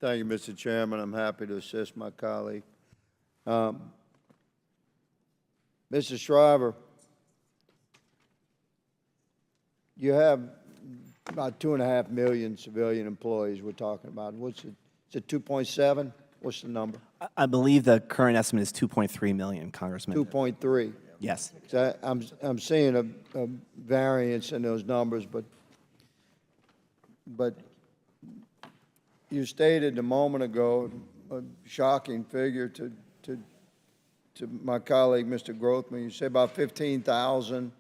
Thank you, Mr. Chairman. I'm happy to assist my colleague. Mr. Shriver, you have about 2.5 million civilian employees we're talking about. What's it? Is it 2.7? What's the number? I believe the current estimate is 2.3 million, Congressman. 2.3. Yes. So I'm seeing a variance in those numbers, but you stated a moment ago a shocking figure to my colleague, Mr. Grothman. You say about 15,000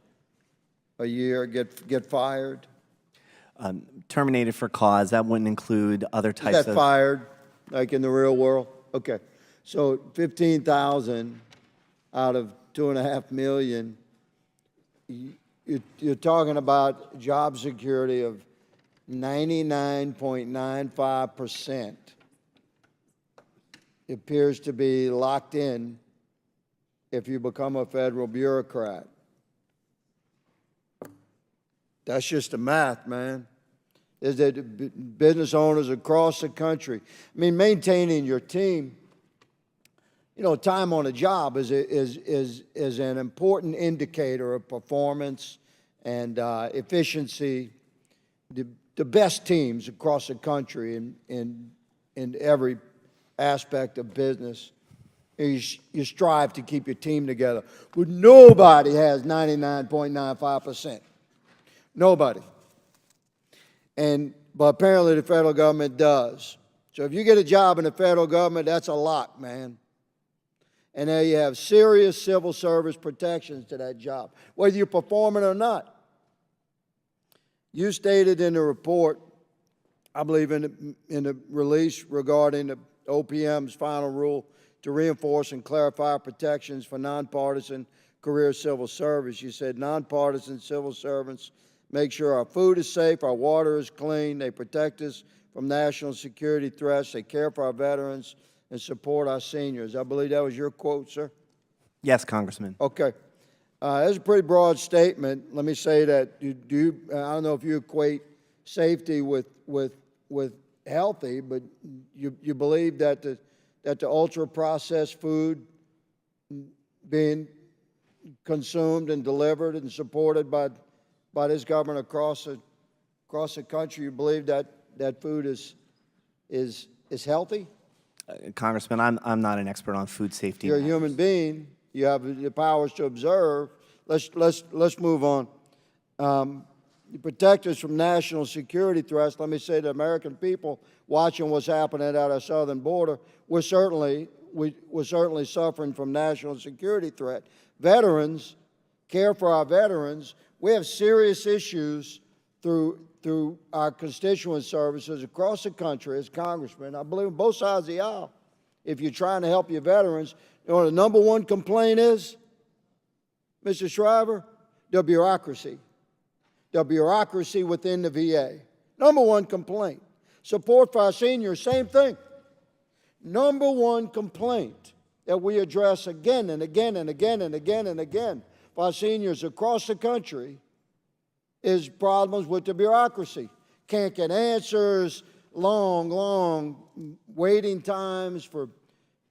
a year get fired. Terminated for cause. That wouldn't include other types Is that fired, like in the real world? Okay. So 15,000 out of 2.5 million, you're talking about job security of 99.95%. It appears to be locked in if you become a federal bureaucrat. That's just the math, man. Is that business owners across the country, I mean, maintaining your team, you know, time on a job is an important indicator of performance and efficiency. The best teams across the country in every aspect of business, you strive to keep your team together. But nobody has 99.95%. Nobody. But apparently the federal government does. So if you get a job in the federal government, that's a lock, man. And there you have serious civil service protections to that job, whether you perform it or not. You stated in the report, I believe in the release regarding the OPM's final rule to reinforce and clarify protections for nonpartisan career civil service. You said nonpartisan civil servants make sure our food is safe, our water is clean, they protect us from national security threats, they care for our veterans, and support our seniors. I believe that was your quote, sir? Yes, Congressman. Okay. That's a pretty broad statement. Let me say that I don't know if you equate safety with healthy, but you believe that the ultra-processed food being consumed and delivered and supported by this government across the country, you believe that food is healthy? Congressman, I'm not an expert on food safety. You're a human being. You have the powers to observe. Let's move on. You protect us from national security threats. Let me say to the American people watching what's happening at our southern border, we're certainly suffering from national security threat. Veterans, care for our veterans. We have serious issues through our constituent services across the country as congressmen. I believe on both sides of the aisle, if you're trying to help your veterans, you know what the number one complaint is, Mr. Shriver? The bureaucracy. The bureaucracy within the VA. Number one complaint. Support for our seniors, same thing. Number one complaint that we address again and again and again and again and again for our seniors across the country is problems with the bureaucracy. Can't get answers, long waiting times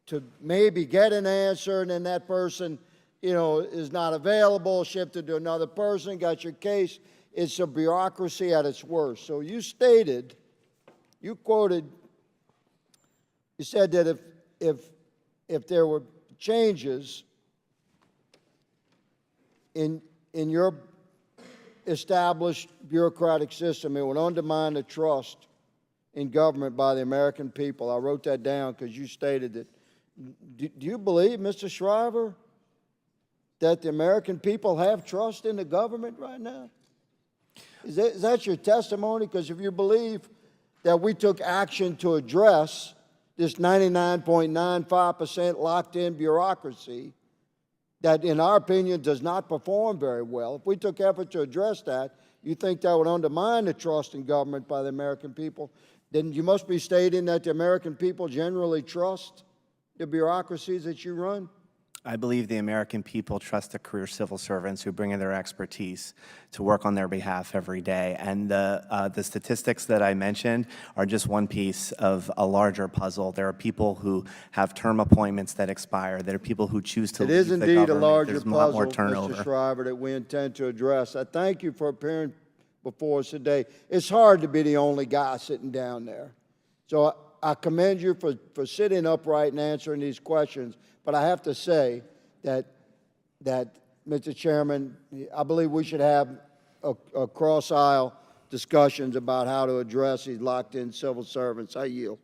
to maybe get an answer, and then that person, you know, is not available, shifted to another person, got your case. It's a bureaucracy at its worst. So you stated, you quoted, you said that if there were changes in your established bureaucratic system, it would undermine the trust in government by the American people. I wrote that down because you stated that. Do you believe, Mr. Shriver, that the American people have trust in the government right now? Is that your testimony? Because if you believe that we took action to address this 99.95% locked-in bureaucracy that, in our opinion, does not perform very well, if we took effort to address that, you think that would undermine the trust in government by the American people, then you must be stating that the American people generally trust the bureaucracies that you run? I believe the American people trust the career civil servants who bring in their expertise to work on their behalf every day. And the statistics that I mentioned are just one piece of a larger puzzle. There are people who have term appointments that expire. There are people who choose to It leave is the indeed a government. larger There's a lot more puzzle, turnover. Mr. Shriver, that we intend to address. I thank you for appearing before us today. It's hard to be the only guy sitting down there. So I commend you for sitting upright and answering these questions. But I have to say that Mr. Chairman, I believe we should have a cross-aisle discussions about how to address these locked-in civil servants. I yield.